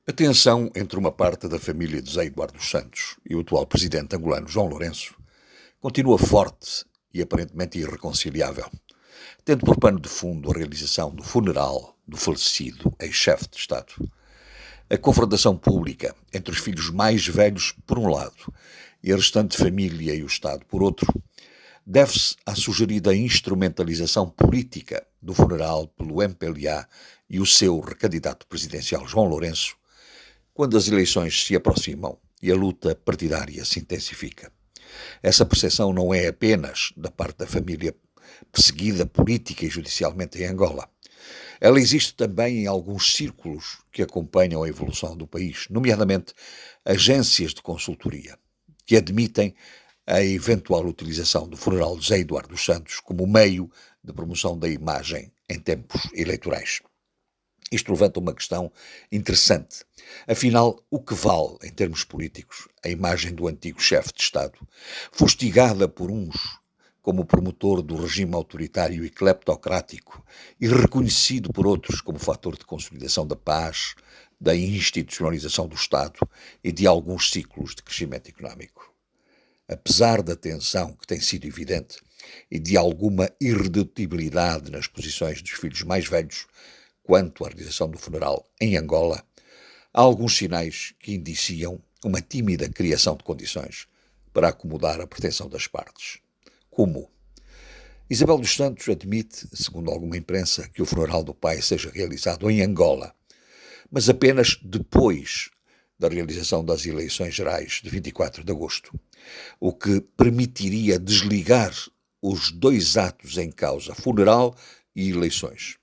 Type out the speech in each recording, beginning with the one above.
A tensão entre uma parte da família de José Eduardo dos Santos e o atual presidente angolano João Lourenço continua forte e aparentemente irreconciliável, tendo por pano de fundo a realização do funeral do falecido ex-chefe de Estado. A confrontação pública entre os filhos mais velhos, por um lado, e a restante família e o Estado, por outro, deve-se à sugerida instrumentalização política do funeral pelo MPLA e o seu recandidato presidencial João Lourenço, quando as eleições se aproximam e a luta partidária se intensifica. Essa percepção não é apenas da parte da família perseguida política e judicialmente em Angola. Ela existe também em alguns círculos que acompanham a evolução do país, nomeadamente agências de consultoria, que admitem a eventual utilização do funeral de José Eduardo dos Santos como meio de promoção da imagem em tempos eleitorais. Isto levanta uma questão interessante. Afinal, o que vale, em termos políticos, a imagem do antigo chefe de Estado, fustigada por uns como promotor do regime autoritário e cleptocrático e reconhecido por outros como fator de consolidação da paz, da institucionalização do Estado e de alguns ciclos de crescimento económico? Apesar da tensão que tem sido evidente e de alguma irredutibilidade nas posições dos filhos mais velhos, quanto à realização do funeral em Angola, há alguns sinais que indiciam uma tímida criação de condições para acomodar a pretensão das partes. Como? Isabel dos Santos admite, segundo alguma imprensa, que o funeral do pai seja realizado em Angola, mas apenas depois da realização das eleições gerais de 24 de agosto, o que permitiria desligar os dois atos em causa, funeral e eleições,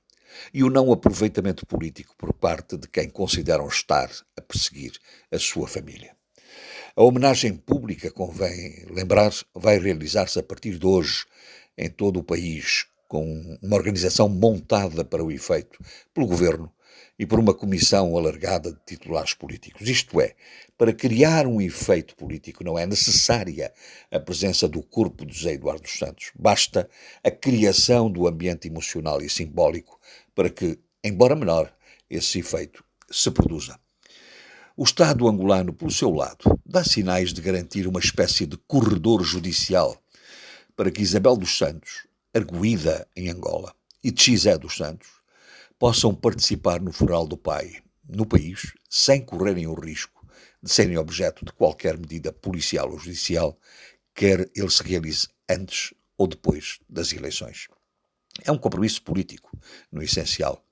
e o não aproveitamento político por parte de quem consideram estar a perseguir a sua família. A homenagem pública, convém lembrar, vai realizar-se a partir de hoje em todo o país, com uma organização montada para o efeito pelo Governo e por uma comissão alargada de titulares políticos. Isto é, para criar um efeito político não é necessária a presença do corpo de José Eduardo dos Santos. Basta a criação do ambiente emocional e simbólico para que, embora menor, esse efeito se produza. O Estado angolano, pelo seu lado, dá sinais de garantir uma espécie de corredor judicial para que Isabel dos Santos, arguída em Angola, e Xé dos Santos possam participar no funeral do pai no país sem correrem o risco de serem objeto de qualquer medida policial ou judicial, quer ele se realize antes ou depois das eleições. É um compromisso político, no essencial.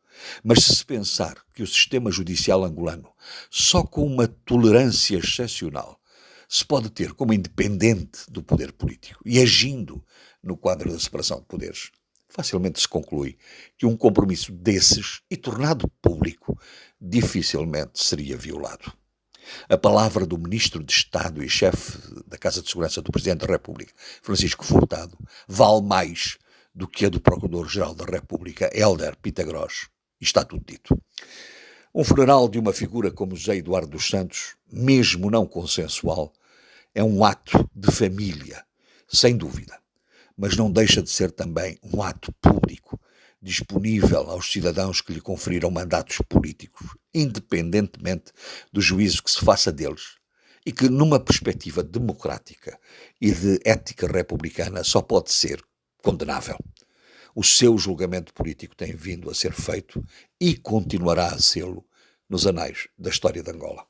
Mas se pensar que o sistema judicial angolano, só com uma tolerância excepcional, se pode ter como independente do poder político e agindo no quadro da separação de poderes, facilmente se conclui que um compromisso desses, e tornado público, dificilmente seria violado. A palavra do Ministro de Estado e chefe da Casa de Segurança do Presidente da República, Francisco Furtado, vale mais do que a do Procurador-Geral da República, Hélder Pitagros. E está tudo dito. Um funeral de uma figura como José Eduardo dos Santos, mesmo não consensual, é um ato de família, sem dúvida, mas não deixa de ser também um ato público, disponível aos cidadãos que lhe conferiram mandatos políticos, independentemente do juízo que se faça deles, e que, numa perspectiva democrática e de ética republicana, só pode ser condenável. O seu julgamento político tem vindo a ser feito e continuará a sê-lo nos anais da história de Angola.